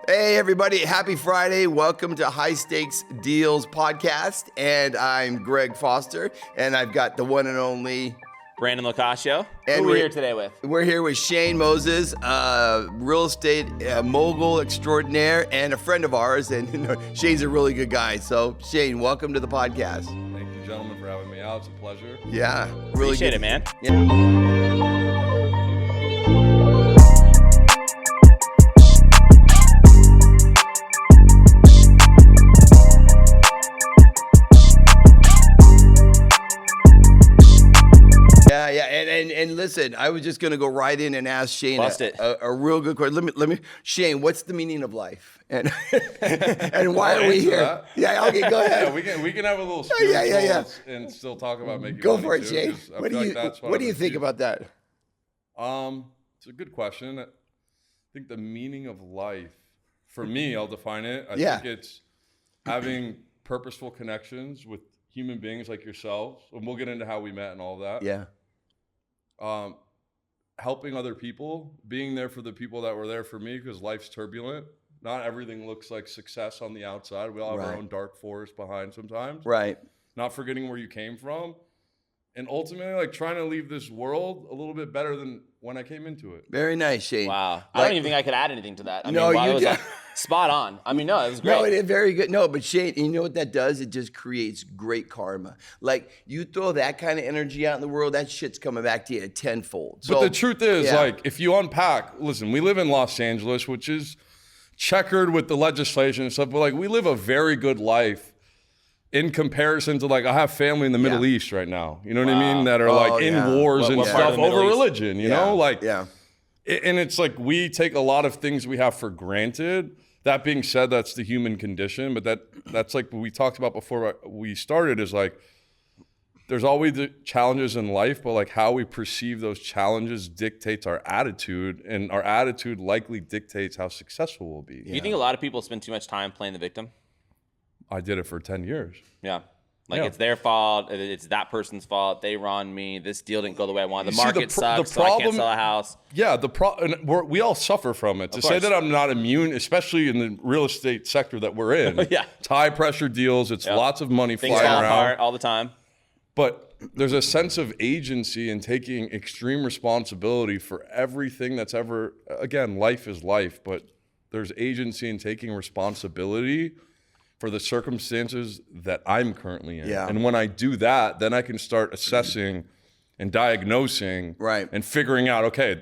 Hey, everybody. Happy Friday. Welcome to High Stakes Deals podcast. And I'm Greg Foster, and I've got the one and only Brandon Locascio. And Who are we here today with? We're here with Shane Moses, real estate mogul extraordinaire and a friend of ours. And Shane's a really good guy. So, Shane, welcome to the podcast. Thank you, gentlemen, for having me out. It's a pleasure. Yeah, really Appreciate good. it, man. Yeah. Yeah, and listen, I was just gonna go right in and ask Shane a real good question. Let me, Shane, what's the meaning of life, and and why are we here? That. Yeah, okay, go ahead. Yeah, we can have a little spiritual and still talk about making go money for it, too, Shane. What do you think about that? It's a good question. I think the meaning of life, for me, I'll define it. I think it's having purposeful connections with human beings like yourselves, and we'll get into how we met and all that. Yeah. Helping other people, being there for the people that were there for me, because life's turbulent. Not everything looks like success on the outside. We all have our own dark forest behind sometimes. Right. Not forgetting where you came from. And ultimately, like, trying to leave this world a little bit better than when I came into it. Very nice, Shane. Wow. I don't even think I could add anything to that. I No, mean, you it was did. spot on. I mean, no, it was great. No, it is very good. No, but Shane, you know what that does? It just creates great karma. Like, you throw that kind of energy out in the world, that shit's coming back to you tenfold. So, But the truth is, like, if you unpack, listen, we live in Los Angeles, which is checkered with the legislation and stuff, but like, we live a very good life in comparison to, like, I have family in the Middle East right now, you know what I mean? That are like in wars and what part of stuff the Middle over East? religion, you know? Like, yeah. And it's like, we take a lot of things we have for granted. That being said, that's the human condition, but that's like what we talked about before we started, is like, there's always the challenges in life, but like how we perceive those challenges dictates our attitude, and our attitude likely dictates how successful we'll be. Do you think a lot of people spend too much time playing the victim? I did it for 10 years. Yeah. Like, it's their fault. It's that person's fault. They wronged me. This deal didn't go the way I wanted. The market sucks, so I can't sell a house. Yeah, and we all suffer from it. To say that I'm not immune, especially in the real estate sector that we're in. It's high pressure deals. It's lots of money Things flying fall around apart all the time. But there's a sense of agency and taking extreme responsibility for everything that's ever, again, life is life, but there's agency in taking responsibility for the circumstances that I'm currently in. Yeah. And when I do that, then I can start assessing and diagnosing and figuring out, okay,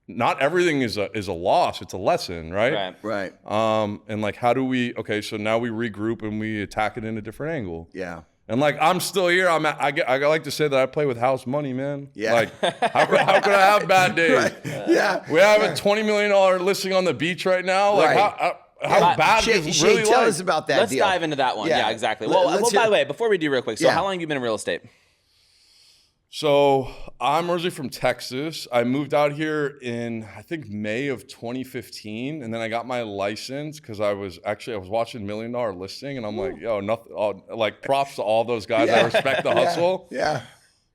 not everything is a loss, it's a lesson, right? Right. And like, how do we, okay, so now we regroup and we attack it in a different angle. Yeah. And like, I'm still here. I like to say that I play with house money, man. Yeah. Like, how could I have bad days? Yeah. We have a $20 million listing on the beach right now. Like, how bad Shane, is really tell like? us about that Let's deal. dive into that one. Yeah, exactly. Let's Well, by the way, before we do real quick, so how long have you been in real estate? So I'm originally from Texas. I moved out here in, I think, May of 2015. And then I got my license because I was watching $1 Million Listing. And I'm like, yo, nothing, like, props to all those guys. I respect the hustle. Yeah.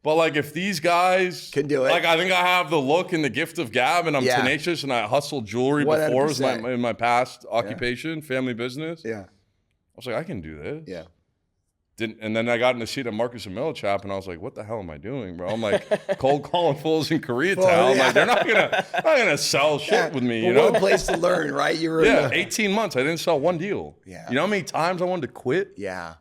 But like, if these guys can do it, like, I think I have the look and the gift of gab, and I'm tenacious, and I hustled jewelry 100%. before in my past occupation, family business. Yeah. I was like, I can do this. Yeah. And then I got in the seat of Marcus and Millichap, and I was like, what the hell am I doing, bro? I'm like cold calling fools in Koreatown. Like, they're not gonna sell shit with me, you know? One place to learn, right? You were 18 months. I didn't sell one deal. Yeah. You know how many times I wanted to quit? Yeah.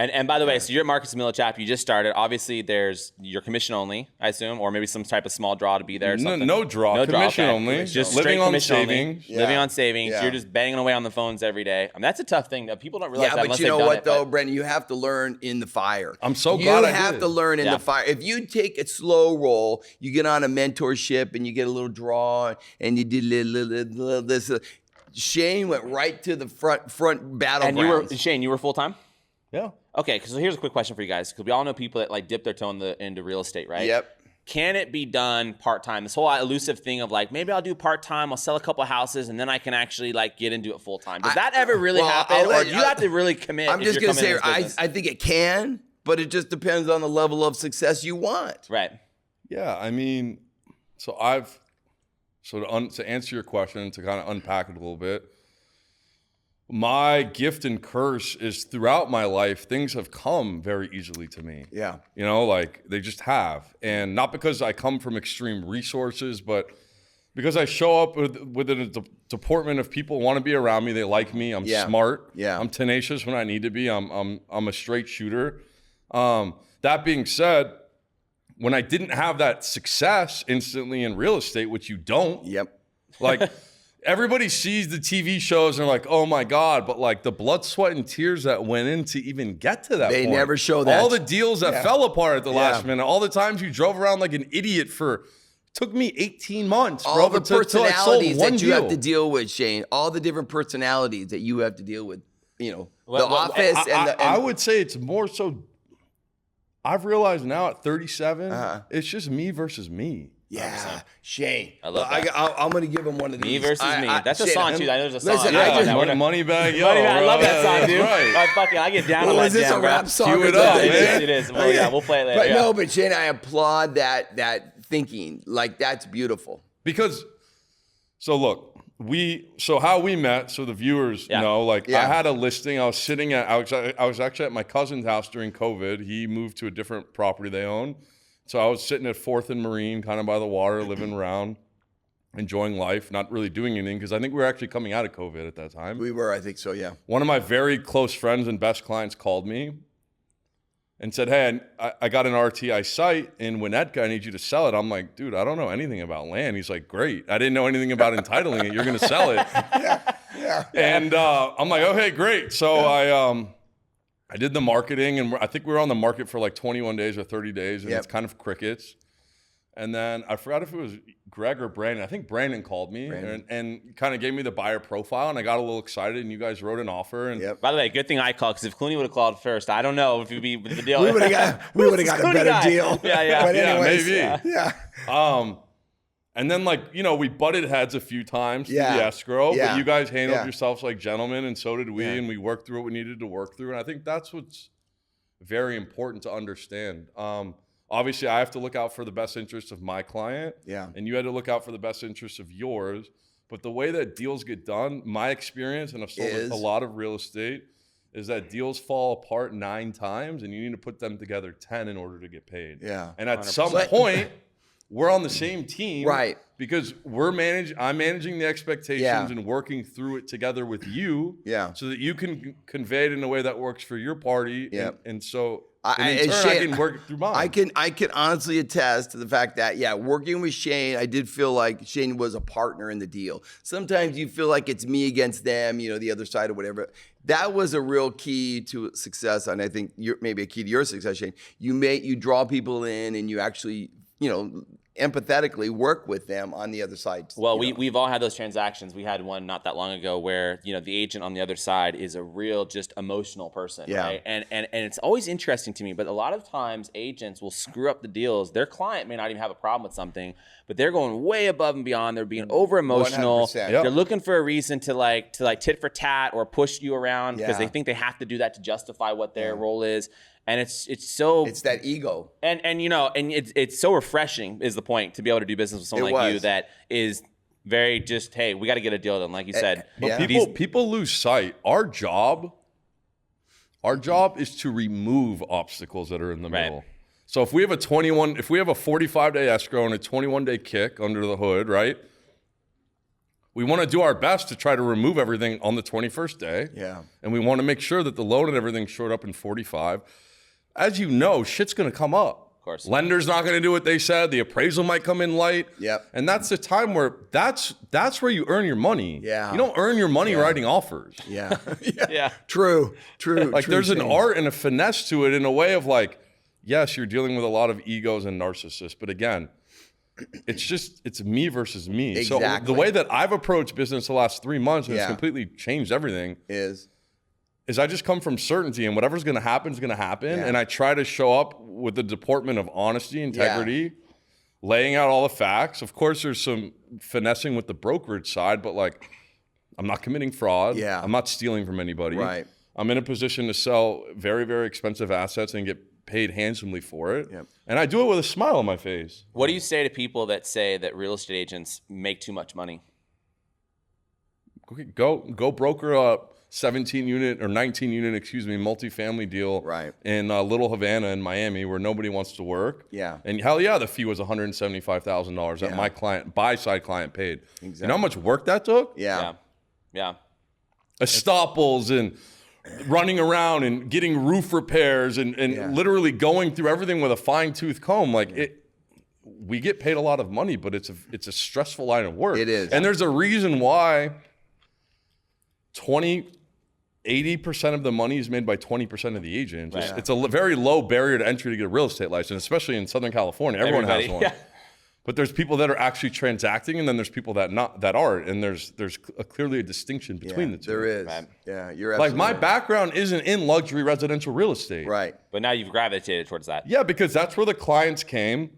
And by the way, so you're at Marcus Millichap. You just started. Obviously, there's your commission only, I assume, or maybe some type of small draw to be there. Or something. No draw. Commission only. Just living straight on commission savings. only. Living on savings. You're just banging away on the phones every day. I mean, that's a tough thing. People don't realize that unless but you they've know done what it, though, Brendan? You have to learn in the fire. I'm so glad I You have did. to learn in the fire. If you take a slow roll, you get on a mentorship and you get a little draw and you did little this. Shane went right to the front battlegrounds. And Shane, you were full time? Yeah. Okay, so here's a quick question for you guys, because we all know people that like dip their toe into real estate, right? Yep. Can it be done part-time? This whole elusive thing of like, maybe I'll do part-time, I'll sell a couple of houses, and then I can actually like get into it full-time. Does that ever really happen? Or do you have to really commit? I'm just going to say, I think it can, but it just depends on the level of success you want. Right. Yeah, I mean, to answer your question, to kind of unpack it a little bit, my gift and curse is throughout my life, things have come very easily to me. Yeah. You know, like they just have. And not because I come from extreme resources, but because I show up with a deportment of people want to be around me. They like me. I'm smart. Yeah. I'm tenacious when I need to be. I'm a straight shooter. That being said, when I didn't have that success instantly in real estate, which you don't. Yep. Like everybody sees the TV shows and they're like, oh my God, but like the blood, sweat, and tears that went in to even get to that They point. never show that. All the deals that fell apart at the last Yeah. minute, all the times you drove around like an idiot took me 18 months, bro. All the personalities that you deal. have to deal with, Shane. All the different personalities that you have to deal with. You know, the office I would say it's more so. I've realized now at 37, it's just me versus me. Yeah, 100%. Shane. I love that. I'm going to give him one of these. Me versus me. That's a Shane, song, too. I know there's a song. Listen, Money bag, yo. I love that song, dude. Right. I get down on Well, that is this jam, a bro. rap song? Cue or it up, something? man. It is. Well, yeah, we'll play it later. But yeah. no, but Shane, I applaud that thinking. Like, that's beautiful. Because, so look, how we met, so the viewers know, like I had a listing. I was sitting I was actually at my cousin's house during COVID. He moved to a different property they own. So I was sitting at 4th and Marine, kind of by the water, living around, enjoying life, not really doing anything, because I think we were actually coming out of COVID at that time. We were, I think so, yeah. One of my very close friends and best clients called me and said, hey, I got an RTI site in Winnetka. I need you to sell it. I'm like, dude, I don't know anything about land. He's like, great. I didn't know anything about entitling it. You're going to sell it. Yeah. And I'm like, okay, great. So I did the marketing, and I think we were on the market for like 21 days or 30 days, and it's kind of crickets. And then I forgot if it was Greg or Brandon. I think Brandon called me and kind of gave me the buyer profile, and I got a little excited, and you guys wrote an offer. And By the way, good thing I called, because if Clooney would have called first, I don't know if it would be the deal. We would have got a better deal. Yeah. But anyways, maybe. Yeah. And then, like, you know, we butted heads a few times through the escrow, but you guys handled yourselves like gentlemen, and so did we, and we worked through what we needed to work through. And I think that's what's very important to understand. Obviously, I have to look out for the best interests of my client, and you had to look out for the best interests of yours. But the way that deals get done, my experience, and I've sold a lot of real estate, is that deals fall apart 9 times, and you need to put them together 10 in order to get paid. Yeah. And at some point, we're on the same team, right? Because I'm managing the expectations and working through it together with you, so that you can convey it in a way that works for your party, and so in turn, I can work it through mine. I can honestly attest to the fact that working with Shane, I did feel like Shane was a partner in the deal. Sometimes you feel like it's me against them, you know, the other side or whatever. That was a real key to success, and I think maybe a key to your success, Shane. You draw people in, and you actually, you know, empathetically work with them on the other side. Well, we've all had those transactions. We had one not that long ago where, you know, the agent on the other side is a real just emotional person, right? And it's always interesting to me, but a lot of times agents will screw up the deals. Their client may not even have a problem with something, but they're going way above and beyond. They're being over emotional. They're looking for a reason to like tit for tat or push you around because they think they have to do that to justify what their role is. And it's that ego, and you know, and it's so refreshing is the point, to be able to do business with someone like you that is very just, hey, we got to get a deal done, like you said. But people lose sight. Our job is to remove obstacles that are in the middle. So if we have a 45-day escrow and a 21-day kick under the hood, right? We want to do our best to try to remove everything on the 21st day. Yeah. And we want to make sure that the loan and everything showed up in 45. As you know, shit's going to come up. Of course. Lender's not going to do what they said. The appraisal might come in light. Yep. And that's the time where that's where you earn your money. Yeah. You don't earn your money writing offers. Yeah. Yeah. True. Like there's an art and a finesse to it in a way of like, yes, you're dealing with a lot of egos and narcissists, but again, it's me versus me. Exactly. So the way that I've approached business the last 3 months, and it's completely changed everything, is I just come from certainty, and whatever's going to happen is going to happen. And I try to show up with the deportment of honesty, integrity, laying out all the facts. Of course, there's some finessing with the brokerage side, but like, I'm not committing fraud. Yeah. I'm not stealing from anybody. Right. I'm in a position to sell very, very expensive assets and get paid handsomely for it. Yep. And I do it with a smile on my face. What do you say to people that say that real estate agents make too much money? okay, go broker a 17 unit or 19 unit, multifamily deal in Little Havana in Miami where nobody wants to work. Yeah. And hell yeah, the fee was $175,000 that my buy-side client paid. Exactly. You know how much work that took? Yeah. Estoppels and running around and getting roof repairs and literally going through everything with a fine-tooth comb. We get paid a lot of money, but it's a stressful line of work. It is. And there's a reason why 80% of the money is made by 20% of the agent. It's a very low barrier to entry to get a real estate license, especially in Southern California. Everyone has one. Yeah. But there's people that are actually transacting, and then there's people that aren't, and there's clearly a distinction between the two. There is. Right. Yeah, you're absolutely my background isn't in luxury residential real estate. Right. But now you've gravitated towards that. Yeah, because that's where the clients came,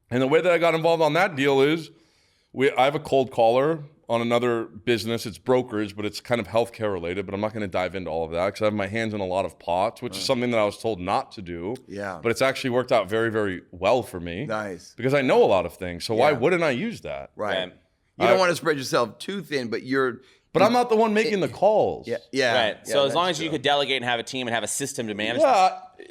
and the way that I got involved on that deal is I have a cold caller on another business. It's brokerage, but it's kind of healthcare related, but I'm not going to dive into all of that because I have my hands in a lot of pots, which is something that I was told not to do. Yeah. But it's actually worked out very, very well for me. Nice. Because I know a lot of things. So why wouldn't I use that? Right. You don't want to spread yourself too thin, but But I'm not the one making the calls. Right. Yeah, so as long as you could delegate and have a team and have a system to manage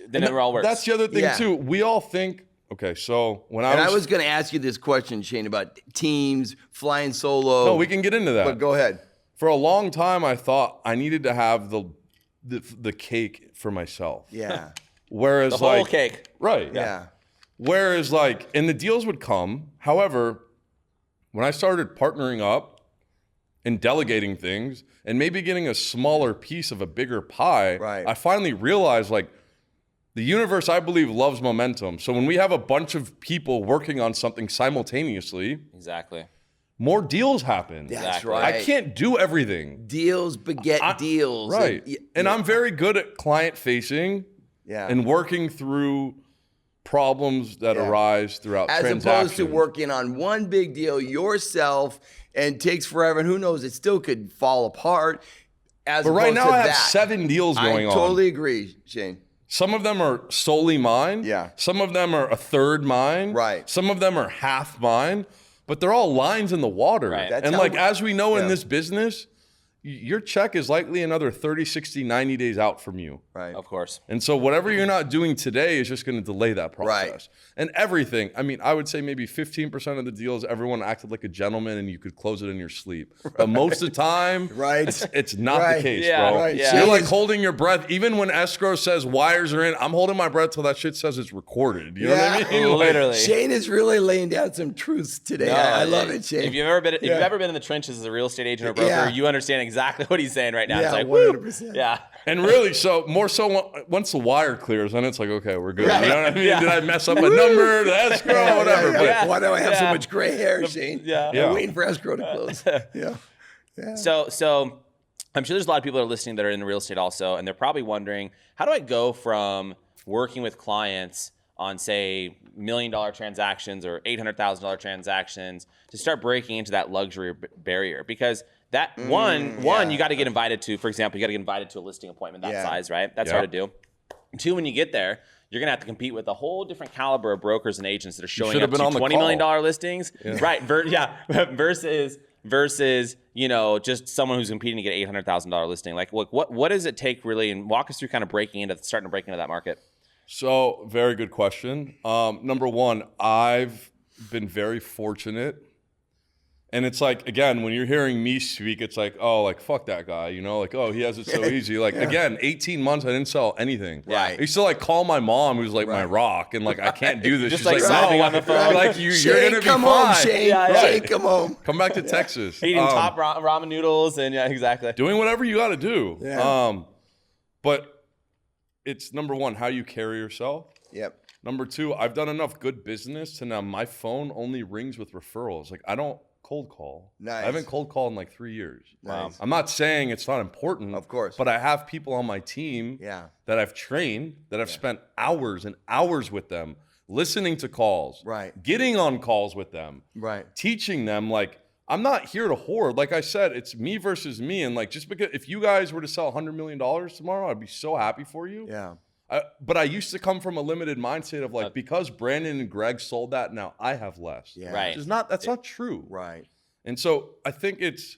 then it all works. That's the other thing too. We all think, okay, so I was going to ask you this question, Shane, about teams, flying solo. No, we can get into that. But go ahead. For a long time, I thought I needed to have the cake for myself. Yeah. the Whereas whole cake. Right. Yeah. Whereas and the deals would come. However, when I started partnering up and delegating things and maybe getting a smaller piece of a bigger pie, I finally realized the universe, I believe, loves momentum. So when we have a bunch of people working on something simultaneously, more deals happen. That's right. I can't do everything. Deals beget deals. Right. And I'm very good at client facing and working through problems that arise throughout transactions. As opposed to working on one big deal yourself and takes forever, and who knows, it still could fall apart. But right now I have 7 deals going on. I totally agree, Shane. Some of them are solely mine. Yeah. Some of them are a third mine. Right. Some of them are half mine, but they're all lines in the water. Right. And as we know in this business, your check is likely another 30, 60, 90 days out from you. Right. Of course. And so whatever you're not doing today is just going to delay that process. Right. And everything, I would say maybe 15% of the deals, everyone acted like a gentleman and you could close it in your sleep. But most of the time, it's not the case, bro. Right. You're like holding your breath. Even when escrow says wires are in, I'm holding my breath till that shit says it's recorded. You know what I mean? Literally. Shane is really laying down some truths today. I love it, Shane. If you've ever been in the trenches as a real estate agent or broker, you understand exactly what he's saying right now. Yeah, it's like, 100%. Yeah. And really, more so once the wire clears, then it's like, okay, we're good. You know what I mean? Did I mess up a number, the escrow, whatever? Why do I have so much gray hair, Shane? I'm waiting for escrow to close. So I'm sure there's a lot of people that are listening that are in real estate also, and they're probably wondering, how do I go from working with clients on, say, $1 million transactions or $800,000 transactions to start breaking into that luxury barrier? Because that one, you got to get invited to, for example, you got to get invited to a listing appointment that size, right? That's hard to do. 2, when you get there, you're going to have to compete with a whole different caliber of brokers and agents that are showing up to $20 million listings. Right. Versus, just someone who's competing to get $800,000 listing. Like, what does it take really? And walk us through kind of starting to break into that market. So, very good question. Number one, I've been very fortunate. And it's like, again, when you're hearing me speak, it's like, oh, like, fuck that guy, oh, he has it so easy. Like, again, 18 months, I didn't sell anything. Right. I used to, call my mom, who's, my rock, and, I can't do this. Just, She's sobbing no, on the phone. you're Shane, going to be come fine. home, Shane. Shane, come home. Come back to Texas. Eating top ramen noodles and, exactly. Doing whatever you got to do. Yeah. But it's, number one, how you carry yourself. Yep. Number 2, I've done enough good business to now my phone only rings with referrals. I don't cold call. Nice. I haven't cold called in 3 years. Nice. I'm not saying it's not important. Of course. But I have people on my team that I've trained, that I've spent hours and hours with them, listening to calls, getting on calls with them, teaching them. I'm not here to hoard. Like I said, it's me versus me. And just because if you guys were to sell $100 million tomorrow, I'd be so happy for you. Yeah. But I used to come from a limited mindset of because Brandon and Greg sold that, now I have less. Yeah. Right. That's not true. Right. And so I think it's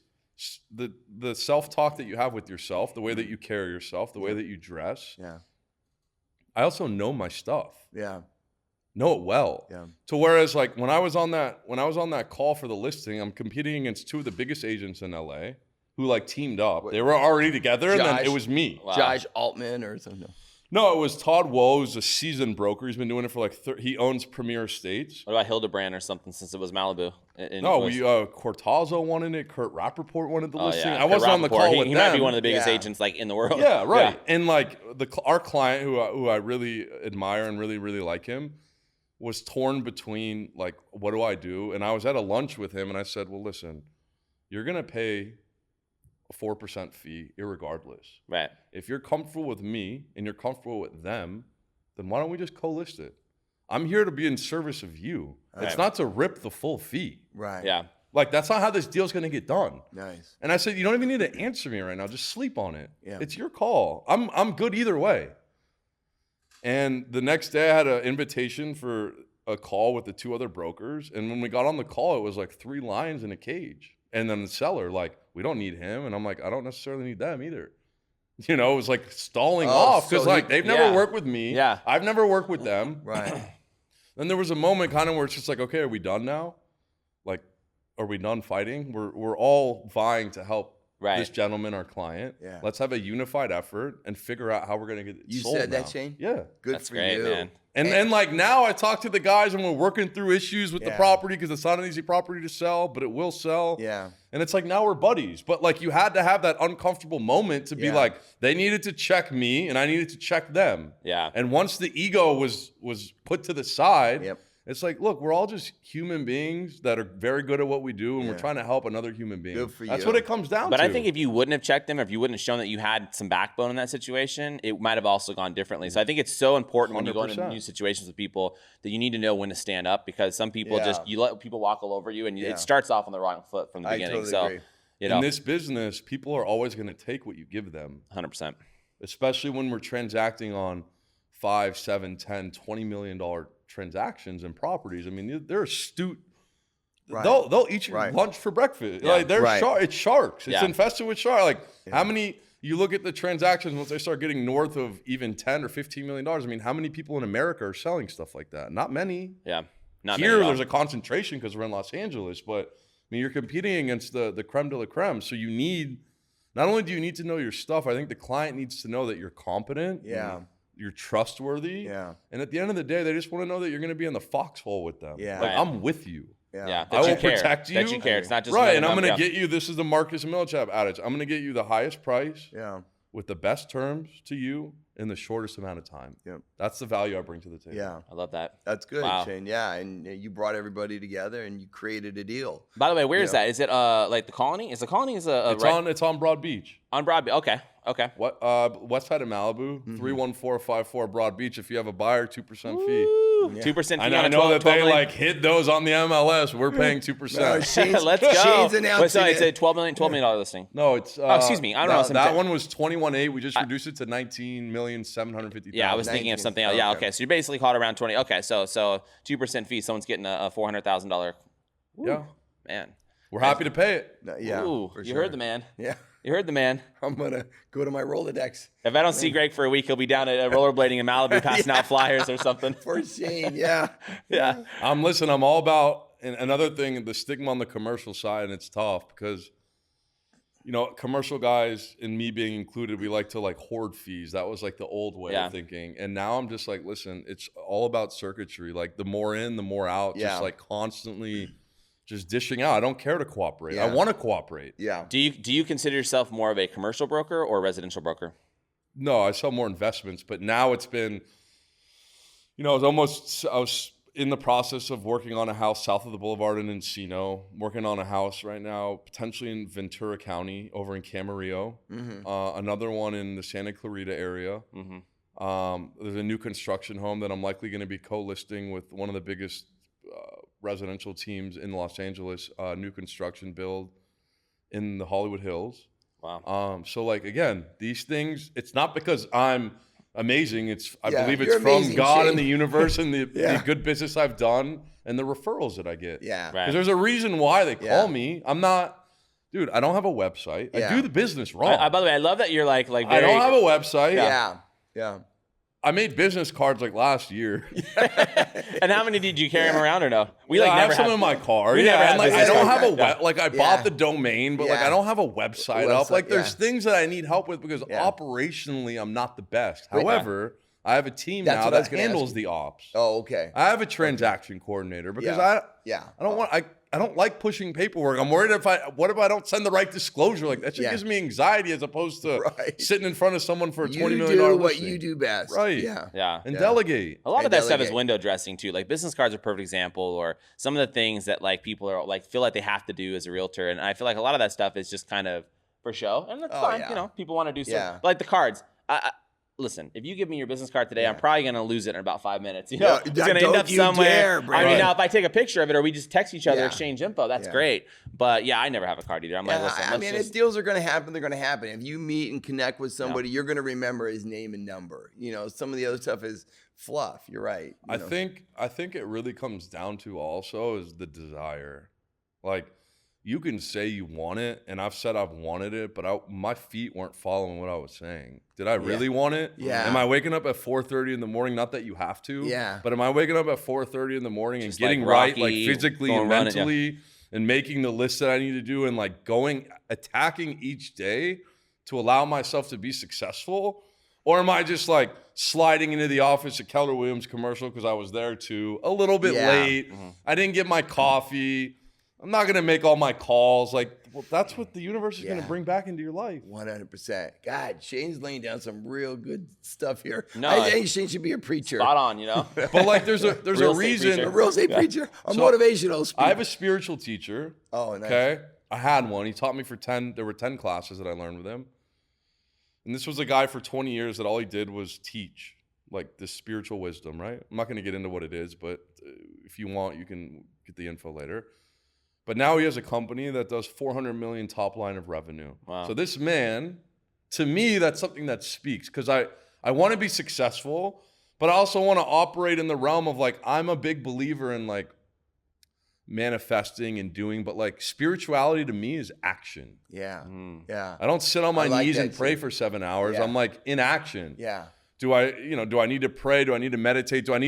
the self-talk that you have with yourself, the way that you carry yourself, the way that you dress. Yeah. I also know my stuff. Yeah. Know it well. Yeah. So whereas like when I was on that call for the listing, I'm competing against two of the biggest agents in LA who like teamed up. They were already together, and then it was me. Wow. Josh Altman or something. No, it was Todd Woe, who's a seasoned broker. He's been doing it for like he owns Premier Estates. What about Hildebrand or something, since it was Malibu? Cortazzo wanted it. Kurt Rappaport wanted the listing. Yeah. I wasn't on the call with He them. might be one of the biggest agents like in the world. Yeah, right. Yeah. And like our client, who I really admire and really really like him, was torn between like, what do I do? And I was at a lunch with him, and I said, well, listen, you're gonna pay a 4% fee irregardless. Right. If you're comfortable with me and you're comfortable with them, then why don't we just co-list it? I'm here to be in service of you. Right. It's not to rip the full fee. Right. Yeah. Like, that's not how this deal's going to get done. Nice. And I said, you don't even need to answer me right now. Just sleep on it. Yeah. It's your call. I'm good either way. And the next day I had an invitation for a call with the two other brokers. And when we got on the call, it was like 3 lions in a cage. And then the seller, like, we don't need him. And I'm like, I don't necessarily need them either. You know, it was like stalling off because like they've never worked with me. Yeah. I've never worked with them. Right. Then there was a moment kind of where it's just like, okay, are we done now? Like, are we done fighting? We're all vying to help this gentleman, our client. Yeah. Let's have a unified effort and figure out how we're going to get it sold. You said now. that, Shane? Yeah. Good That's for great, you. man. And like now I talk to the guys and we're working through issues with the property because it's not an easy property to sell, but it will sell. Yeah. And it's like now we're buddies. But like you had to have that uncomfortable moment to be like, they needed to check me and I needed to check them. Yeah. And once the ego was put to the side, Yep. it's like, look, we're all just human beings that are very good at what we do, and we're trying to help another human being. Good for That's you. what it comes down to. But I think if you wouldn't have checked them, or if you wouldn't have shown that you had some backbone in that situation, it might have also gone differently. So I think it's so important when you go into new situations with people that you need to know when to stand up, because some people you let people walk all over you, and it starts off on the wrong foot from the beginning. Totally so agree. you know, in this business, people are always going to take what you give them. 100%. Especially when we're transacting on $5, $7, $10, $20 million transactions and properties. I mean, they're astute. Right. They'll eat your lunch for breakfast. Yeah. Like they're it's sharks. It's infested with sharks. Like how many? You look at the transactions once they start getting north of even $10 or $15 million. I mean, how many people in America are selling stuff like that? Not many. Yeah. Not here. many. There's a concentration because we're in Los Angeles, but I mean, you're competing against the creme de la creme. So you need. Not only do you need to know your stuff, I think the client needs to know that you're competent. Yeah. You're trustworthy. Yeah. And at the end of the day, they just want to know that you're going to be in the foxhole with them. Yeah. Like, I'm with you. Yeah. I will protect you. That you care. It's not just right. And I'm going to get you. This is the Marcus Millichap adage. I'm going to get you the highest price. Yeah. With the best terms to you in the shortest amount of time. Yep. That's the value I bring to the table. Yeah. I love that. That's good, Shane. Yeah. And you brought everybody together and you created a deal. By the way, where is that? Is it like the Colony? Is the Colony it's on Broad Beach. On Broad Beach. Okay. What west side of Malibu, 31454 Broad Beach. If you have a buyer, 2% fee. 2% fee. I know that they like hit those on the MLS. We're paying 2%. Let's go. Shane's announcing it's a $12 million listing. No, it's excuse me. I don't know. That one was 21.8. We just reduced it to 19,750,000. Yeah, I was thinking of something else. Yeah, okay. So you're basically caught around 20. Okay, so 2% fee. Someone's getting a $400,000. Yeah, man. We're happy to pay it. Yeah, Ooh, you heard the man. Yeah. You heard the man. I'm going to go to my Rolodex. If I don't see Greg for a week, he'll be down at rollerblading in Malibu passing out flyers or something. For Shane, yeah. Yeah. I'm all about, and another thing, the stigma on the commercial side, and it's tough because, you know, commercial guys, and me being included, we like to like hoard fees. That was like the old way of thinking. And now I'm just like, listen, it's all about circuitry. Like the more in, the more out, just like constantly just dishing out. I don't care to cooperate. I want to cooperate. Yeah. Do you consider yourself more of a commercial broker or a residential broker? No, I sell more investments, but now it's been, you know, I was in the process of working on a house south of the boulevard in Encino, working on a house right now, potentially in Ventura County over in Camarillo, another one in the Santa Clarita area. There's a new construction home that I'm likely going to be co-listing with one of the biggest residential teams in Los Angeles, new construction build in the Hollywood Hills. Wow. So like, again, these things, it's not because I'm amazing. I believe it's you're from amazing, God Shane. and the universe and the good business I've done and the referrals that I get. Yeah. Because there's a reason why they call me. I'm not dude, I don't have a website. Yeah. I do the business wrong. By the way, I love that you're like very, I don't have a website. Yeah. I made business cards like last year. And how many did you carry them around or no? I have some in my car. We never And had like I business don't have cards. a I bought the domain, but like I don't have a website up. Like there's things that I need help with because operationally I'm not the best. However, I have a team now that handles the ops. Oh, okay. I have a transaction coordinator because I don't like pushing paperwork. I'm worried what if I don't send the right disclosure? Like that just gives me anxiety as opposed to sitting in front of someone for a $20 million do what listing. you do best. Right. Yeah. And delegate. A lot of that stuff is window dressing too. Like business cards are a perfect example, or some of the things that like people are like feel like they have to do as a realtor. And I feel like a lot of that stuff is just kind of for show, and that's fine. You know, people want to do stuff. But like the cards, listen, if you give me your business card today, I'm probably going to lose it in about 5 minutes. You know, it's going to end up somewhere. I mean, now if I take a picture of it or we just text each other, exchange info, that's great. But yeah, I never have a card either. I'm like, listen, I mean, if deals are going to happen, they're going to happen. If you meet and connect with somebody, you're going to remember his name and number. You know, some of the other stuff is fluff. You're right. I think it really comes down to also is the desire. Like, you can say you want it, and I've said I've wanted it, but my feet weren't following what I was saying. Did I really want it? Yeah. Am I waking up at 4:30 in the morning? Not that you have to. Yeah. But am I waking up at 4:30 in the morning and getting like right, like physically and mentally, and making the list that I need to do, and like attacking each day to allow myself to be successful? Or am I just like sliding into the office at Keller Williams commercial because I was there too, a little bit late. I didn't get my coffee. I'm not going to make all my calls. Like, well, that's what the universe is going to bring back into your life. 100%. God, Shane's laying down some real good stuff here. No, I think Shane should be a preacher. Spot on, you know? But like, there's a reason. A real estate preacher. A motivational speaker. I have a spiritual teacher. Oh, nice. Okay. I had one. He taught me there were 10 classes that I learned with him. And this was a guy for 20 years that all he did was teach, like, this spiritual wisdom, right? I'm not going to get into what it is, but if you want, you can get the info later. But now he has a company that does 400 million top line of revenue. Wow. So this man, to me, that's something that speaks, because I want to be successful, but I also want to operate in the realm of like, I'm a big believer in like manifesting and doing, but like spirituality to me is action. Yeah. Yeah. I don't sit on my knees and pray for 7 hours. I'm like in action. Yeah. Do I need to pray? Do I need to meditate? I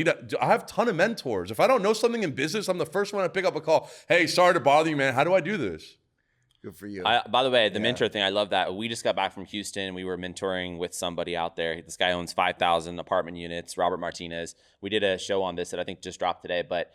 have a ton of mentors. If I don't know something in business, I'm the first one to pick up a call. Hey, sorry to bother you, man. How do I do this? Good for you. By the way, the mentor thing, I love that. We just got back from Houston. We were mentoring with somebody out there. This guy owns 5,000 apartment units, Robert Martinez. We did a show on this that I think just dropped today. But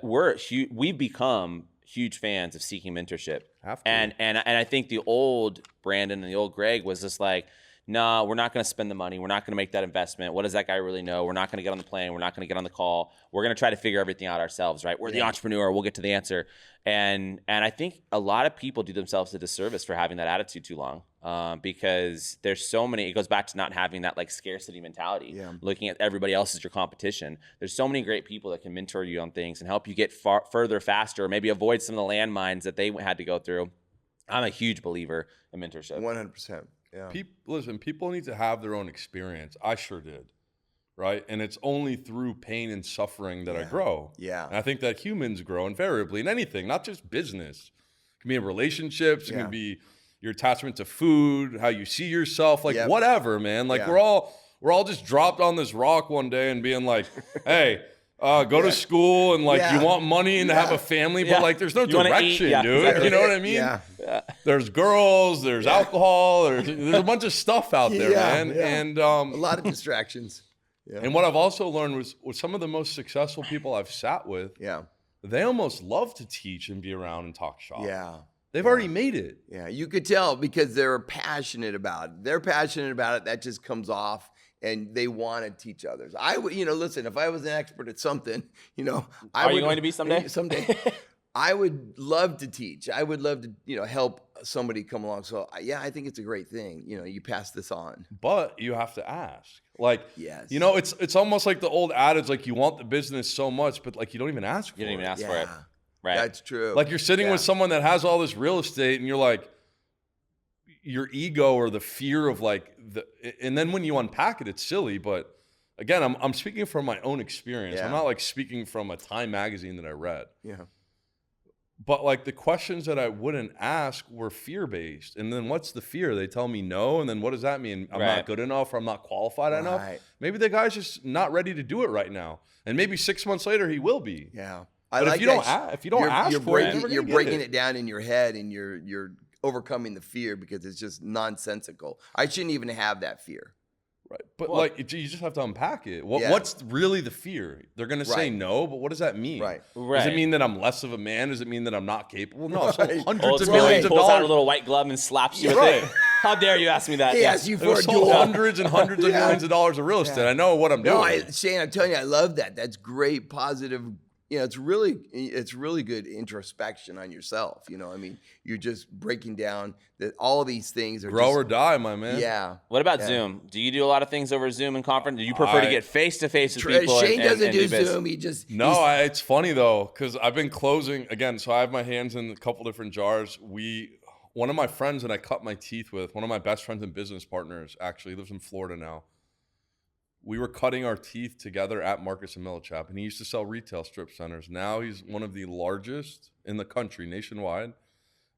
we've become huge fans of seeking mentorship. Have to. And I think the old Brandon and the old Greg was just like, no, we're not going to spend the money. We're not going to make that investment. What does that guy really know? We're not going to get on the plane. We're not going to get on the call. We're going to try to figure everything out ourselves, right? We're the entrepreneur. We'll get to the answer. And I think a lot of people do themselves a disservice for having that attitude too long, because there's so many. It goes back to not having that like scarcity mentality, looking at everybody else as your competition. There's so many great people that can mentor you on things and help you get further faster, or maybe avoid some of the landmines that they had to go through. I'm a huge believer in mentorship. 100%. Yeah. People need to have their own experience. I sure did, right? And it's only through pain and suffering that I grow. Yeah. And I think that humans grow invariably in anything, not just business. It can be in relationships. It can be your attachment to food, how you see yourself, like whatever, man. Like we're all just dropped on this rock one day and being like, hey, go to school and like you want money and to have a family, but like there's no direction, dude. Exactly. You know what I mean? Yeah. There's girls, there's alcohol, there's a bunch of stuff out there, man. Yeah. And a lot of distractions. Yeah. And what I've also learned was with some of the most successful people I've sat with, they almost love to teach and be around and talk shop. Yeah. They've already made it. Yeah. You could tell because they're passionate about it. They're passionate about it. That just comes off. And they want to teach others. I would, listen, if I was an expert at something, Are you going to be someday? Someday. I would love to teach. I would love to, help somebody come along. So I think it's a great thing. You pass this on. But you have to ask. Like, yes. It's almost like the old adage, like you want the business so much, but like you don't even ask for it. You don't even ask for it. Right. That's true. Like you're sitting with someone that has all this real estate and you're like, your ego or the fear of like and then when you unpack it, it's silly. But again, I'm speaking from my own experience. I'm not like speaking from a Time magazine that I read. Yeah. But like the questions that I wouldn't ask were fear-based. And then what's the fear? They tell me no. And then what does that mean? I'm not good enough, or I'm not qualified enough. Maybe the guy's just not ready to do it right now. And maybe 6 months later he will be. Yeah. But if you don't ask for it, you're breaking it down in your head, and you're overcoming the fear because it's just nonsensical. I shouldn't even have that fear. Right. But like, you just have to unpack it. What's really the fear? They're going to say no, but what does that mean? Right. Does it mean that I'm less of a man? Does it mean that I'm not capable? No, it's hundreds of millions of pulls dollars. out a little white glove and slaps you with it. How dare you ask me that? He asked you for a sold duel. hundreds and hundreds of millions of dollars of real estate. I know what I'm doing. No, Shane, I'm telling you, I love that. That's great, positive. It's really good introspection on yourself. I mean, you're just breaking down that all of these things are grow or die, my man. Yeah. What about Zoom? Do you do a lot of things over Zoom and conference? Do you prefer to get face to face with people? Shane doesn't do biz? Zoom. It's funny though, because I've been closing again. So I have my hands in a couple different jars. One of my friends that I cut my teeth with, one of my best friends and business partners, actually lives in Florida now. We were cutting our teeth together at Marcus and Millichap, and he used to sell retail strip centers. Now he's one of the largest in the country, nationwide,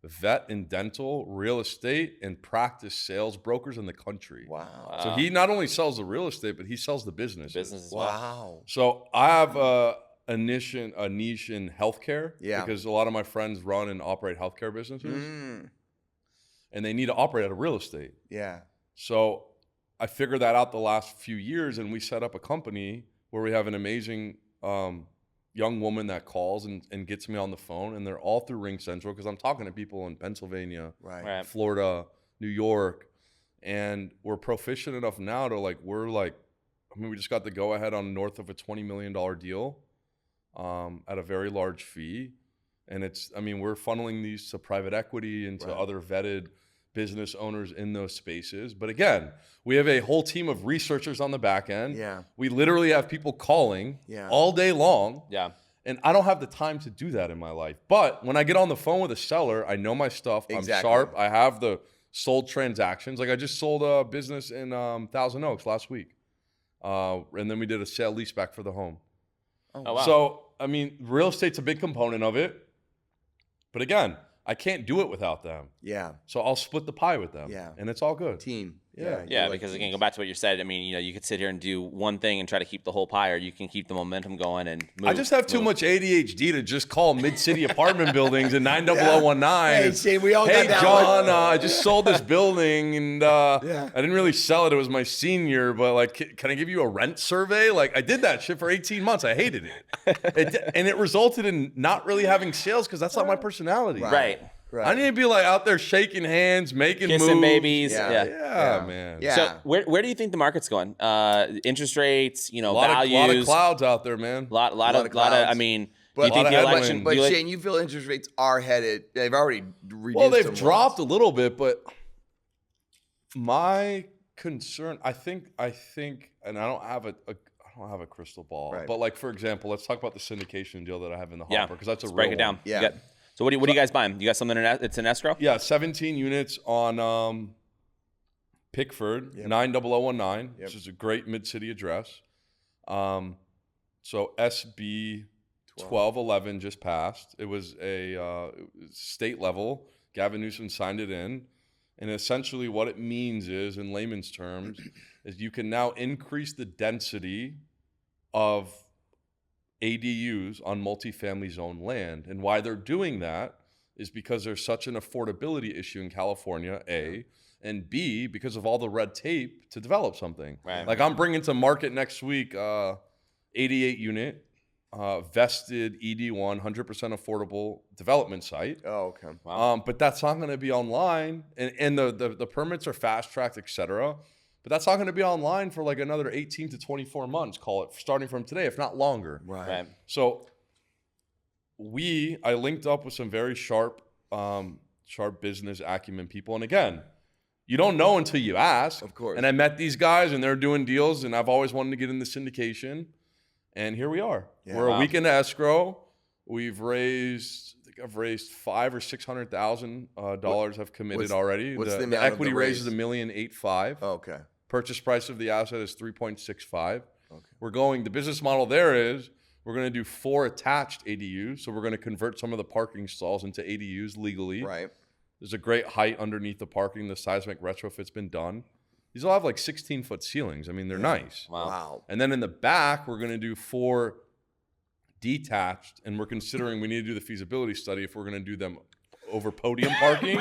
vet and dental, real estate, and practice sales brokers in the country. Wow. So he not only sells the real estate, but he sells the business. Business as well. Wow. So I have a niche in healthcare, because a lot of my friends run and operate healthcare businesses, and they need to operate out of real estate. Yeah. So I figured that out the last few years, and we set up a company where we have an amazing young woman that calls and gets me on the phone, and they're all through Ring Central, because I'm talking to people in Pennsylvania, Florida, New York, and we're proficient enough now to we just got the go-ahead on north of a $20 million deal at a very large fee, and we're funneling these to private equity and to other vetted business owners in those spaces. But again, we have a whole team of researchers on the back end. Yeah. We literally have people calling all day long. Yeah. And I don't have the time to do that in my life. But when I get on the phone with a seller, I know my stuff. Exactly. I'm sharp. I have the sold transactions. Like I just sold a business in Thousand Oaks last week. And then we did a sale leaseback for the home. Oh, wow. So, real estate's a big component of it. But again, I can't do it without them. Yeah. So I'll split the pie with them. Yeah. And it's all good. Team. Yeah, because again, go back to what you said. You could sit here and do one thing and try to keep the whole pie, or you can keep the momentum going and move. I just have too much ADHD to just call mid-city apartment buildings and 90019. Hey, Shane, we all got that John, one. I just sold this building, and I didn't really sell it. It was my senior, but can I give you a rent survey? I did that shit for 18 months. I hated it. And it resulted in not really having sales because that's not my personality. Right. I need to be out there shaking hands, making kissing moves. babies. Yeah, man. Yeah. So where do you think the market's going? Interest rates, values. A lot of clouds out there, man. Lot of clouds. do you But think the election? But Shane, you feel interest rates are headed? They've already reduced. Well, they've dropped a little bit, but my concern, I think, and I don't have a crystal ball. Right. But for example, let's talk about the syndication deal that I have in the hopper, because that's a real break it down. one. Yeah. So what are you guys buying? You got something it's in escrow? Yeah, 17 units on Pickford, 90019, which is a great mid-city address. So SB 1211 just passed. It was a state level. Gavin Newsom signed it in. And essentially what it means is, in layman's terms, is you can now increase the density of ADUs on multifamily zone land. And why they're doing that is because there's such an affordability issue in California, A, and B, because of all the red tape to develop something. Right. I'm bringing to market next week 88 unit vested ED1 100% affordable development site. Oh, okay. Wow. But that's not going to be online, and the permits are fast tracked, etc. But that's not going to be online for another 18 to 24 months, call it, starting from today, if not longer. Right. So I linked up with some very sharp business acumen people. And again, you don't know until you ask. Of course. And I met these guys, and they're doing deals, and I've always wanted to get into syndication. And here we are. Yeah. We're a week into escrow. I've raised $500,000 or $600,000 have committed already. What's the amount the equity of the raise is raise? $1,850,000. Oh, okay. Purchase price of the asset is $3.65. Okay. The business model there is We're going to do 4 attached ADUs. So we're going to convert some of the parking stalls into ADUs legally. Right. There's a great height underneath the parking. The seismic retrofit's been done. These all have like 16-foot ceilings. I mean, they're nice. Wow. And then in the back, we're going to do 4 detached, and we're considering we need to do the feasibility study if we're going to do them over podium parking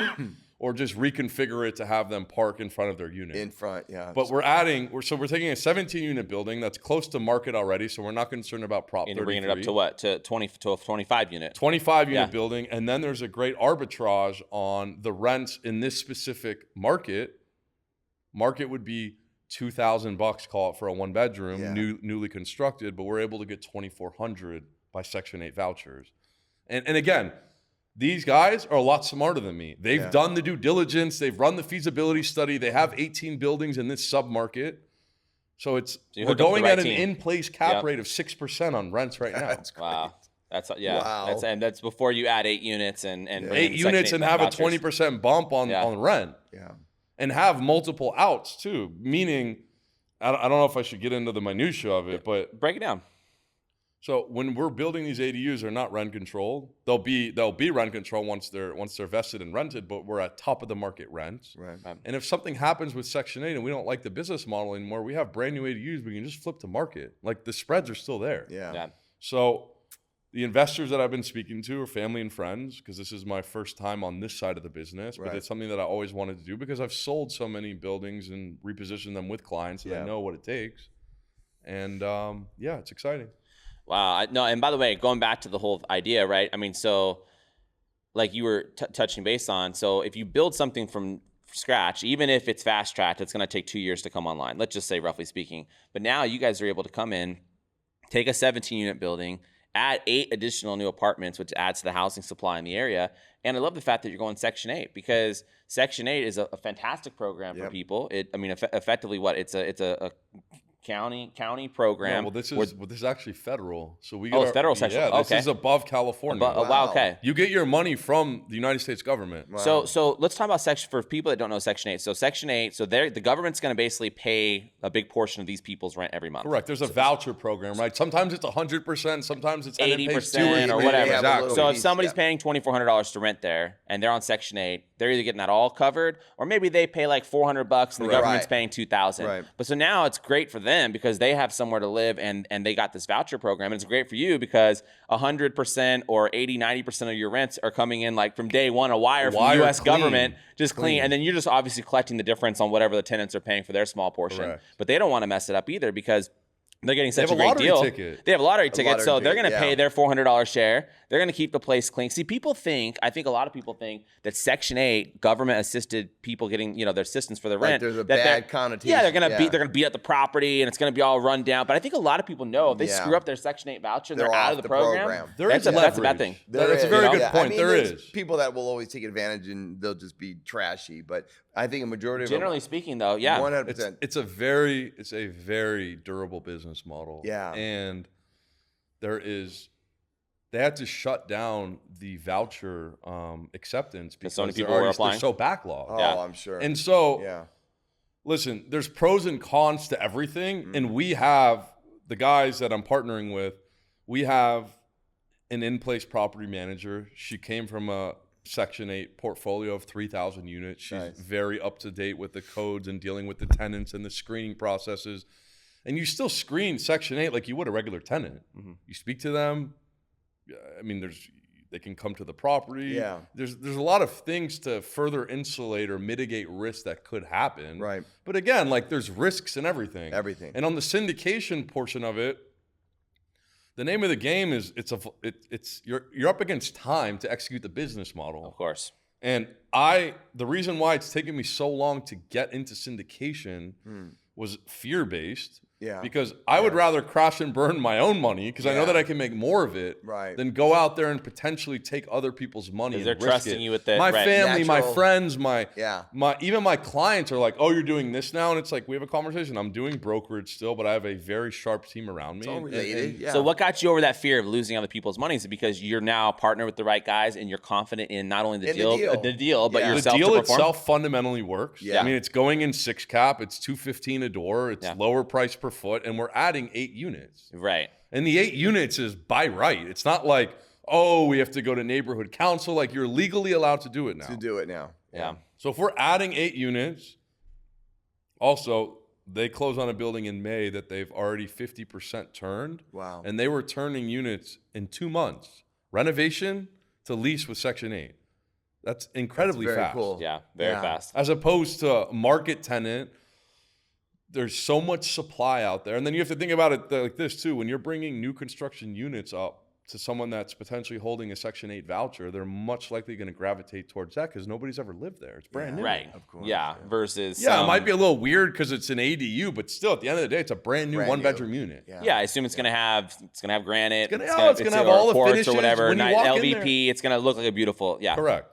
or just reconfigure it to have them park in front of their unit. In front, yeah. But we're taking a 17-unit building that's close to market already, so we're not concerned about Prop 33. And bringing it up to what? To 25 unit. 25-unit building, and then there's a great arbitrage on the rents in this specific market. Market would be $2,000, call it, for a 1-bedroom, newly constructed, but we're able to get $2,400 by Section 8 vouchers. And again, these guys are a lot smarter than me. They've done the due diligence. They've run the feasibility study. They have 18 buildings in this submarket. So we're going at an in-place cap rate of 6% on rents right now. That's great. Wow. Wow. That's before you add 8 units and 8 units and have vouchers. a 20% bump on rent. Yeah. And have multiple outs too. Meaning, I don't know if I should get into the minutia of it, but break it down. So when we're building these ADUs, they're not rent controlled. They'll be rent control once they're vested and rented, but we're at top of the market rents. Right. And if something happens with Section 8 and we don't like the business model anymore, we have brand new ADUs we can just flip to market. Like the spreads are still there. Yeah. So the investors that I've been speaking to are family and friends, because this is my first time on this side of the business, but it's something that I always wanted to do because I've sold so many buildings and repositioned them with clients and I know what it takes. And it's exciting. Wow. No, and by the way, going back to the whole idea, right? I mean, so like you were touching base on, so if you build something from scratch, even if it's fast tracked, it's going to take 2 years to come online. Let's just say, roughly speaking. But now you guys are able to come in, take a 17-unit building, add 8 additional new apartments, which adds to the housing supply in the area. And I love the fact that you're going Section 8, because Section 8 is a fantastic program for people. Effectively, it's a county program. No, this is actually federal. So we it's federal section. Yeah, this is above California. Wow. Okay. You get your money from the United States government. Wow. So let's talk about for people that don't know Section 8. So Section 8, so the government's going to basically pay a big portion of these people's rent every month. Correct. There's a voucher program, right? Sometimes it's 100%, sometimes it's 80% or whatever. Exactly. So if somebody's paying $2,400 to rent there and they're on Section 8, they're either getting that all covered, or maybe they pay like $400 and the government's paying $2,000. Right. But so now it's great for them because they have somewhere to live and they got this voucher program. And it's great for you because 100% or 80-90% of your rents are coming in like from day one, a wire from the U.S. government, just clean. And then you're just obviously collecting the difference on whatever the tenants are paying for their small portion. Correct. But they don't want to mess it up either because they're getting such a great deal. They have a lottery ticket, so they're going to pay their $400 share. They're going to keep the place clean. See, I think a lot of people think that Section 8 government-assisted people getting, their assistance for the rent. There's a bad connotation. Yeah, they're going to beat up the property, and it's going to be all run down. But I think a lot of people know if they screw up their Section 8 voucher, they're out of the program. That's a bad thing. That's a very good point. There is people that will always take advantage, and they'll just be trashy. But I think a majority of generally speaking, though, 100%. It's a very durable business model. Yeah, and they had to shut down the voucher acceptance because so many people were applying. They're so backlogged. Oh, I'm sure. And so, listen, there's pros and cons to everything. And we have the guys that I'm partnering with. We have an in-place property manager. She came from a Section 8 portfolio of 3,000 units. She's very up to date with the codes and dealing with the tenants and the screening processes. And you still screen Section 8 like you would a regular tenant. Mm-hmm. You speak to them. I mean, they can come to the property. Yeah. There's a lot of things to further insulate or mitigate risks that could happen. Right. But again, like there's risks in everything. Everything. And on the syndication portion of it, the name of the game is you're up against time to execute the business model. Of course. And the reason why it's taken me so long to get into syndication was fear-based. Yeah. Because I would rather crash and burn my own money because I know that I can make more of it than go out there and potentially take other people's money and they're risk trusting it. you with it. My family, my friends, even my clients are like, "Oh, you're doing this now?" And it's like we have a conversation. I'm doing brokerage still, but I have a very sharp team around me. It's all related. So what got you over that fear of losing other people's money? Is it because you're now partnered with the right guys and you're confident in not only the deal, but yourself the deal itself fundamentally works. Yeah. I mean, it's going in 6 cap. It's $215 a door. It's lower price per per foot, and we're adding 8 units. Right. And the 8 units is by right. It's not like, oh, we have to go to neighborhood council. Like, you're legally allowed to do it now. Yeah. So if we're adding 8 units, also, they close on a building in May that they've already 50% turned. Wow. And they were turning units in 2 months. Renovation to lease with Section 8. That's incredibly fast. Cool. Yeah, very fast. As opposed to market tenant, there's so much supply out there. And then you have to think about it like this too. When you're bringing new construction units up to someone that's potentially holding a Section 8 voucher, they're much likely going to gravitate towards that because nobody's ever lived there. It's brand new. Right. Of course. Yeah. Versus. It might be a little weird because it's an ADU, but still, at the end of the day, it's a brand new one-bedroom unit. Yeah. I assume it's gonna have granite. It's gonna have all the quartz finishes or whatever. when you walk in LVP. It's gonna look like a beautiful. Yeah. Correct.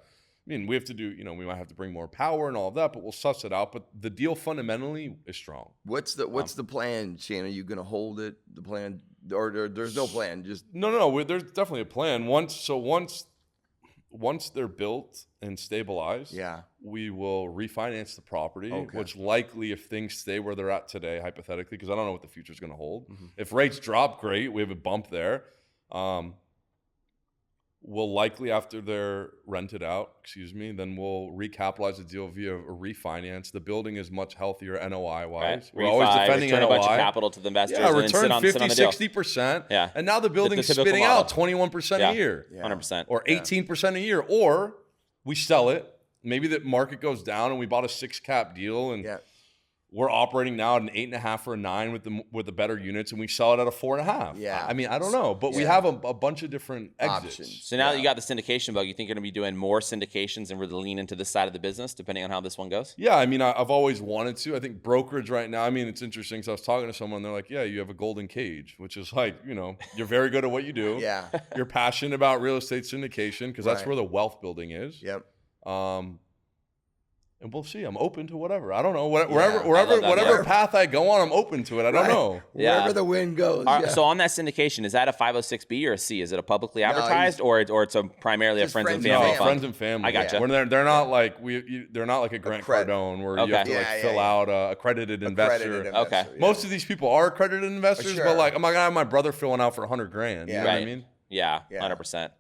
I mean, we have to do, we might have to bring more power and all of that, but we'll suss it out. But the deal fundamentally is strong. What's the plan, Shane? Are you going to hold it? The plan, or there's no plan? Just No. There's definitely a plan. Once they're built and stabilized, we will refinance the property. Which likely, if things stay where they're at today, hypothetically, because I don't know what the future is going to hold. Mm-hmm. If rates drop, great. We have a bump there. We'll likely, after they're rented out, then we'll recapitalize the deal via a refinance. The building is much healthier NOI-wise. Right. We're always defending return NOI. a bunch of capital to the investors and return sit on 50, the deal. 60%. Yeah. And now the building's typical spitting model. out 21% a year. 100%. Or 18% a year. Or we sell it. Maybe the market goes down and we bought a 6 cap deal and we're operating now at an 8.5 or a 9 with the better units, and we sell it at a 4.5. Yeah. I mean, I don't know, but we have a bunch of different exits. Options. So now that you got the syndication bug, you think you're going to be doing more syndications and really lean into this side of the business, depending on how this one goes? Yeah, I mean, I've always wanted to. I think brokerage right now, I mean, it's interesting. So I was talking to someone, they're like, yeah, you have a golden cage, which is like, you're very good at what you do. Yeah. You're passionate about real estate syndication because that's where the wealth building is. Yep. And we'll see. I'm open to whatever. I don't know. Whatever path I go on, I'm open to it. I don't know. Wherever the wind goes. So on that syndication, is that a 506B or a C? Is it a publicly advertised or it's primarily a friends and family fund? Friends and family. I gotcha. They're not like they're not like a Grant Cardone where you have to fill out accredited investor. Okay. Most of these people are accredited investors, but like I'm not gonna have my brother filling out for $100,000. You know what I mean? Yeah, 100%.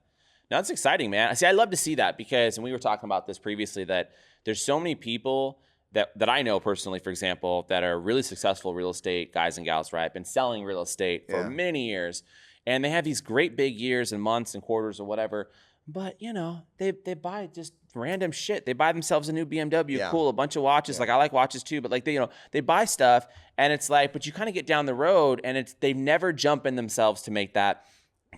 Now that's exciting, man. See, I love to see that because, and we were talking about this previously, that there's so many people that I know personally, for example, that are really successful real estate guys and gals, right? Been selling real estate for many years. And they have these great big years and months and quarters or whatever. But, they buy just random shit. They buy themselves a new BMW, cool, a bunch of watches. Like, I like watches too, but like, they buy stuff and it's like, but you kind of get down the road and they never jump in themselves to make that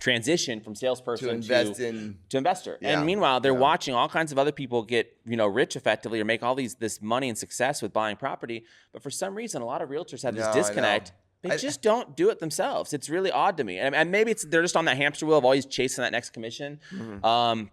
transition from salesperson to investor. And meanwhile, they're watching all kinds of other people get, rich effectively or make all this money and success with buying property. But for some reason, a lot of realtors have this disconnect. They just don't do it themselves. It's really odd to me. And maybe they're just on that hamster wheel of always chasing that next commission. Mm-hmm.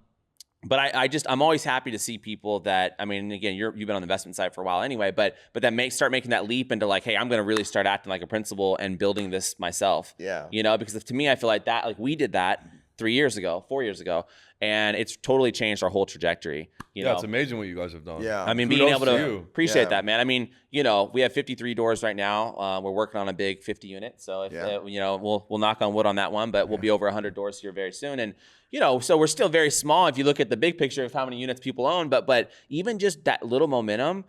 But I'm always happy to see people that, I mean, again, you've been on the investment side for a while anyway, but that start making that leap into like, hey, I'm going to really start acting like a principal and building this myself. Yeah. Because to me, I feel like that, like we did that 4 years ago, and it's totally changed our whole trajectory. It's amazing what you guys have done. Yeah. I mean, being able to appreciate that, man. I mean, we have 53 doors right now. We're working on a big 50 unit. So, we'll knock on wood on that one, but we'll be over 100 doors here very soon. And, so we're still very small if you look at the big picture of how many units people own, but even just that little momentum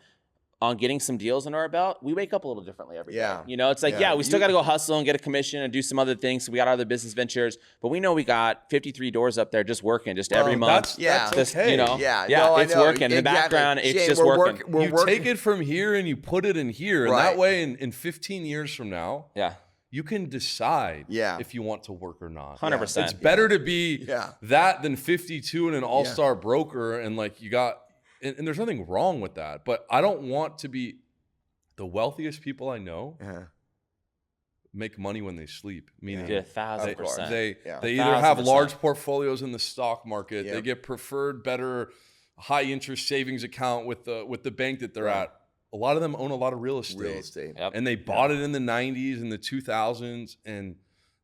on getting some deals under our belt, we wake up a little differently every day. It's like, we still got to go hustle and get a commission and do some other things. So we got other business ventures, but we know we got 53 doors up there just working just every month. That's okay. It's working. In the background, it's Shane, just working. You take it from here and you put it in here. And that way in 15 years from now, you can decide if you want to work or not. 100%. It's better to be that than 52 and an all-star broker and like you got, and there's nothing wrong with that, but I don't want to be the wealthiest people I know make money when they sleep. Meaning 1,000%. They either have large portfolios in the stock market, they get preferred better high interest savings account with the bank that they're at. A lot of them own a lot of real estate. And they bought it in the 90s and the 2000s, and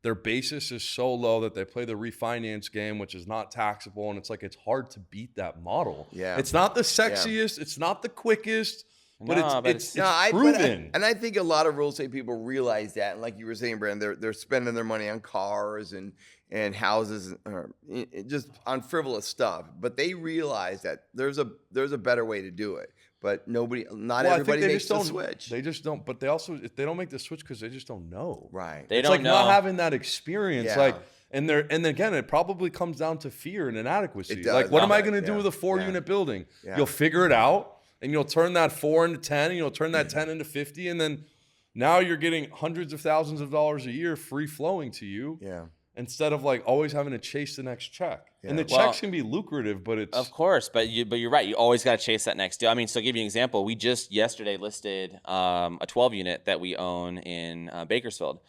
their basis is so low that they play the refinance game, which is not taxable. And it's like, it's hard to beat that model. It's not the sexiest. It's not the quickest. But it's No, proven. and I think a lot of real estate people realize that. And like you were saying, Brandon, they're spending their money on cars and houses, just on frivolous stuff. But they realize that there's a better way to do it. But not everybody makes the switch. They just don't. But they don't make the switch because they just don't know. Right. They It's don't like know. not having that experience. Yeah. Like, and again, it probably comes down to feer and inadequacy. It does. Like, what am I going to Yeah. do with a 4-unit building? Yeah. You'll figure it out, and you'll turn that 4 into 10, and you'll turn that 10 into 50, and then now you're getting hundreds of thousands of dollars a year free flowing to you. Yeah. Instead of like always having to chase the next check. Yeah. And the checks can be lucrative, but it's Of course, but you're right. You always got to chase that next deal. I mean, so to give you an example, we just yesterday listed a 12-unit that we own in Bakersfield.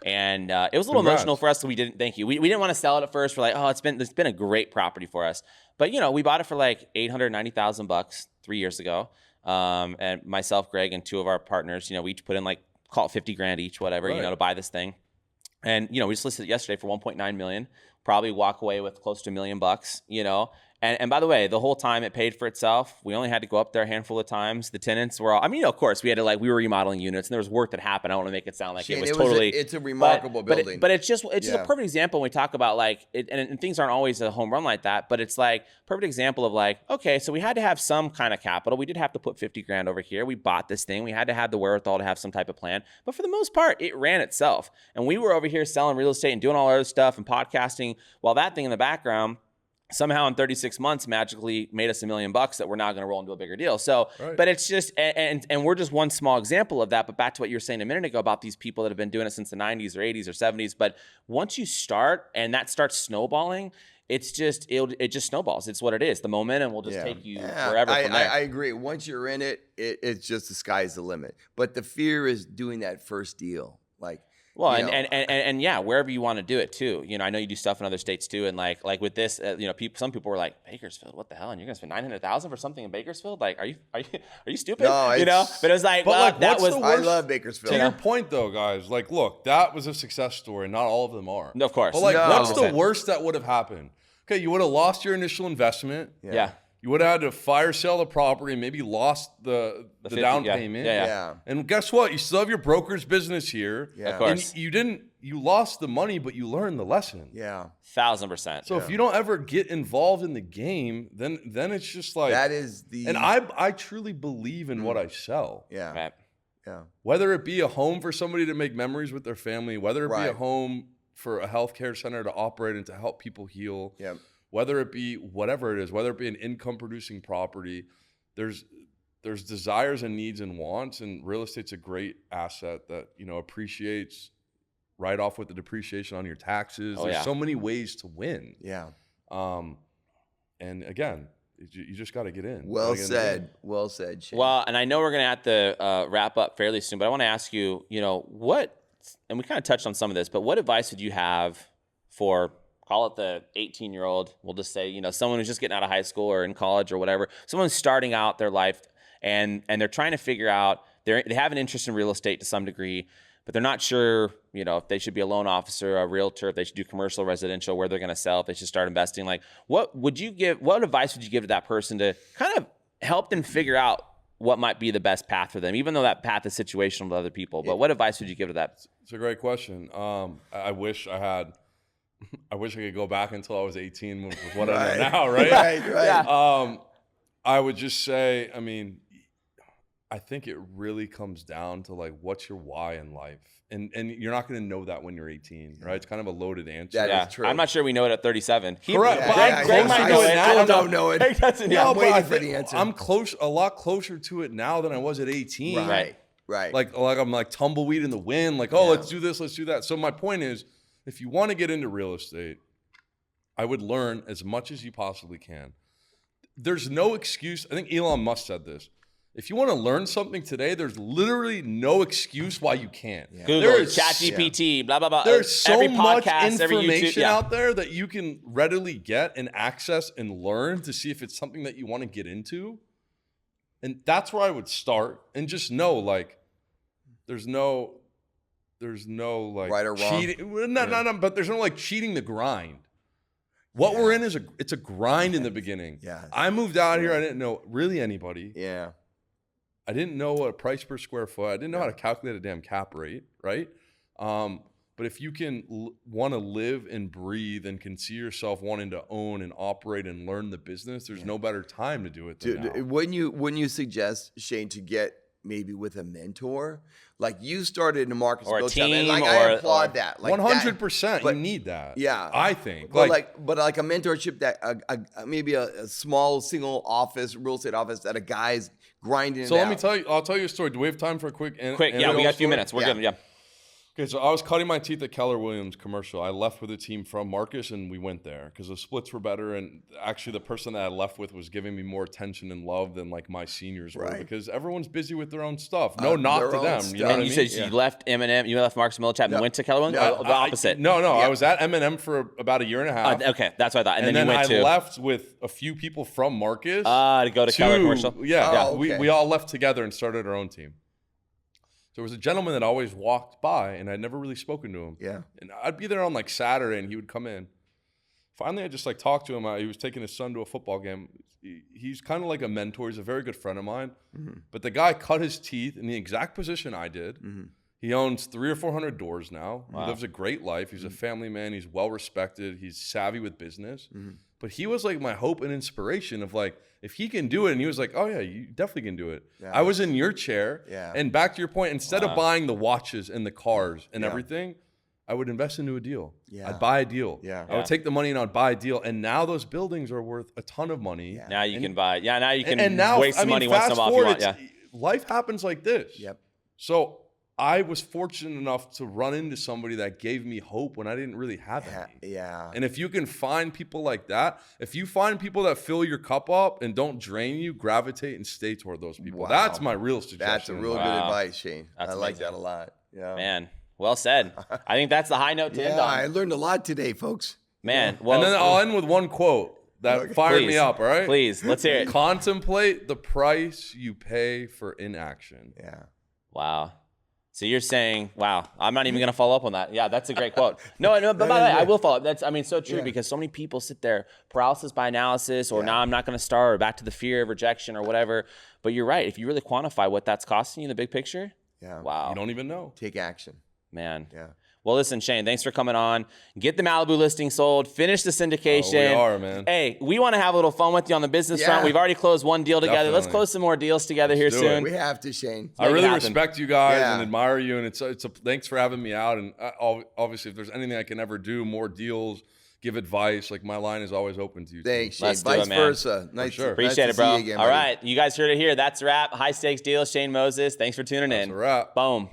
And it was a little Congrats. emotional for us, so we didn't. Thank you. We didn't want to sell it at first. We're like, oh, it's been a great property for us. But we bought it for like $890,000 3 years ago. And myself, Greg, and two of our partners, we each put in like call it $50,000 each, whatever, Right. to buy this thing. And we just listed it yesterday for 1.9 million. Probably walk away with close to $1 million. And by the way, the whole time it paid for itself. We only had to go up there a handful of times. The tenants were all, of course, we had to we were remodeling units and there was work that happened. I don't want to make it sound like Shane, it was totally. it's a remarkable building. But it's just a Yeah. perfect example when we talk about and things aren't always a home run like that. But it's like perfect example of okay, so we had to have some kind of capital. We did have to put $50,000 over here. We bought this thing. We had to have the wherewithal to have some type of plan. But for the most part, it ran itself. And we were over here selling real estate and doing all our other stuff and podcasting while that thing in the background somehow in 36 months magically made us $1 million that we're now going to roll into a bigger deal. So, Right. but it's just, and we're just one small example of that. But back to what you were saying a minute ago about these people that have been doing it since the 90s or 80s or 70s. But once you start and that starts snowballing, it's just, it just snowballs. It's what it is. The momentum will just take you wherever from there. I agree. Once you're in it, it's just the sky's the limit. But the fear is doing that first deal. Well, and yeah, wherever you want to do it too. I know you do stuff in other states too, and like with this, some people were like, Bakersfield, what the hell? And you're gonna spend $900,000 for something in Bakersfield? Like, are you stupid? No, But it was like, that was. I love Bakersfield. to your point though, guys. Like, look, that was a success story. Not all of them are. Of course. But what's the 100%. worst that would have happened? Okay, you would have lost your initial investment. Yeah. You would have had to fire sale the property and maybe lost the 50, down yeah. payment. Yeah. And guess what? You still have your broker's business here. Yeah. Of course. And you lost the money, but you learned the lesson. Yeah. 1,000%. So if you don't ever get involved in the game, then it's just like That is the. And I truly believe in what I sell. Yeah. Right. Yeah. Whether it be a home for somebody to make memories with their family, whether it be a Right. home for a healthcare center to operate and to help people heal. Yeah. Whether it be whatever it is, whether it be an income producing property, there's desires and needs and wants, and real estate's a great asset that appreciates right off with the depreciation on your taxes. Oh, There's yeah. so many ways to win. Yeah. And again, you just got to get in. Well Gotta get in the said. game. Well said, Shane. Well, and I know we're gonna have to wrap up fairly soon, but I want to ask you, what, and we kind of touched on some of this, but what advice would you have for, call it the 18-year-old, we'll just say, someone who's just getting out of high school or in college or whatever, someone's starting out their life and they're trying to figure out, they have an interest in real estate to some degree, but they're not sure, if they should be a loan officer, a realtor, if they should do commercial, residential, where they're going to sell, if they should start investing. Like, what advice would you give to that person to kind of help them figure out what might be the best path for them, even though that path is situational to other people? But what advice would you give to that? It's a great question. I wish I could go back until I was 18 with what I know now, right? Right. Yeah. I would just say, I think it really comes down to what's your why in life? And you're not going to know that when you're 18, right? It's kind of a loaded answer. That is true. I'm not sure we know it at 37. Correct. Yeah, But yeah, Greg yeah, might I know it. I don't know it. Greg doesn't. Yeah, Yeah. I'm but I waiting for think the answer. I'm a lot closer to it now than I was at 18. Right. Like I'm like tumbleweed in the wind. Like, let's do this, let's do that. So my point is, if you want to get into real estate, I would learn as much as you possibly can. There's no excuse. I think Elon Musk said this. If you want to learn something today, there's literally no excuse why you can't. Yeah. Google, ChatGPT, blah, blah, blah. There's so every much podcast, every YouTube, information yeah. out there that you can readily get and access and learn to see if it's something that you want to get into. And that's where I would start, and just know there's no Right or wrong. cheating. No, but there's no cheating the grind. What we're in it's a grind in the beginning. Yeah. I moved out here. I didn't know really anybody. Yeah. I didn't know what a price per square foot. I didn't know how to calculate a damn cap rate, right? But if you can want to live and breathe and can see yourself wanting to own and operate and learn the business, there's no better time to do it than now. When you suggest, Shane, to get maybe with a mentor, like you started in the markets or a team, and like or, I applaud that. Like 100%, you need that. Yeah, I think. But like a mentorship that maybe a small single office, real estate office that a guy's grinding. So let me tell you. I'll tell you a story. Do we have time for a quick? Yeah, we got a few minutes. We're good. Yeah. Okay, so I was cutting my teeth at Keller Williams commercial. I left with a team from Marcus, and we went there because the splits were better. And actually, the person that I left with was giving me more attention and love than like my seniors were, because everyone's busy with their own stuff. No knock to them. You know what I mean? You said you left M&M, you left Marcus Millichap and went to Keller Williams? Or the opposite? No. I was at M&M for about a year and a half. Okay, that's what I thought. And then you went I left with a few people from Marcus to go to Keller Commercial. Yeah, we all left together and started our own team. There was a gentleman that always walked by, and I'd never really spoken to him. Yeah. And I'd be there on like Saturday, and he would come in. Finally, I just like talked to him. He was taking his son to a football game. He's kind of like a mentor. He's a very good friend of mine. Mm-hmm. But the guy cut his teeth in the exact position I did. Mm-hmm. He owns 300 or 400 doors now. Wow. He lives a great life. He's a family man. He's well respected. He's savvy with business. Mm-hmm. But he was like my hope and inspiration of like, if he can do it, and he was like, oh yeah, you definitely can do it. Yeah, I was in your chair. Yeah. And back to your point, instead of buying the watches and the cars and everything, I would invest into a deal. Yeah. I'd buy a deal. Yeah. I would take the money and I'd buy a deal. And now those buildings are worth a ton of money. Yeah. Now you can buy. Yeah, now you can waste money once in a while if you want. Yeah. Life happens like this. Yep. So I was fortunate enough to run into somebody that gave me hope when I didn't really have any. Yeah. And if you can find people like that, if you find people that fill your cup up and don't drain you, gravitate and stay toward those people. Wow. That's my real suggestion. That's a real good advice, Shane. I like that a lot. Yeah. Man, well said. I think that's the high note to end on. I learned a lot today, folks. Man. Well, and then I'll end with one quote that fired me up, all right? Please, let's hear it. Contemplate the price you pay for inaction. Yeah. Wow. So you're saying, wow, I'm not even going to follow up on that. Yeah, that's a great quote. No, but by the way, I will follow up. That's, so true because so many people sit there, paralysis by analysis, or now I'm not going to start, or back to the fear of rejection or whatever. But you're right. If you really quantify what that's costing you in the big picture, wow. You don't even know. Take action. Man. Yeah. Well, listen, Shane, thanks for coming on. Get the Malibu listing sold. Finish the syndication. We are, man. Hey, we want to have a little fun with you on the business front. We've already closed one deal together. Definitely. Let's close some more deals together here soon. We have to, Shane. I really respect you guys and admire you, and it's a thanks for having me out. And obviously, if there's anything I can ever do, more deals, give advice, like my line is always open to you. Thanks, Shane. Vice versa. Nice, sure. Appreciate it, bro. All right, you guys heard it here. That's a wrap. High stakes deals. Shane Moses. Thanks for tuning in. That's a wrap. Boom.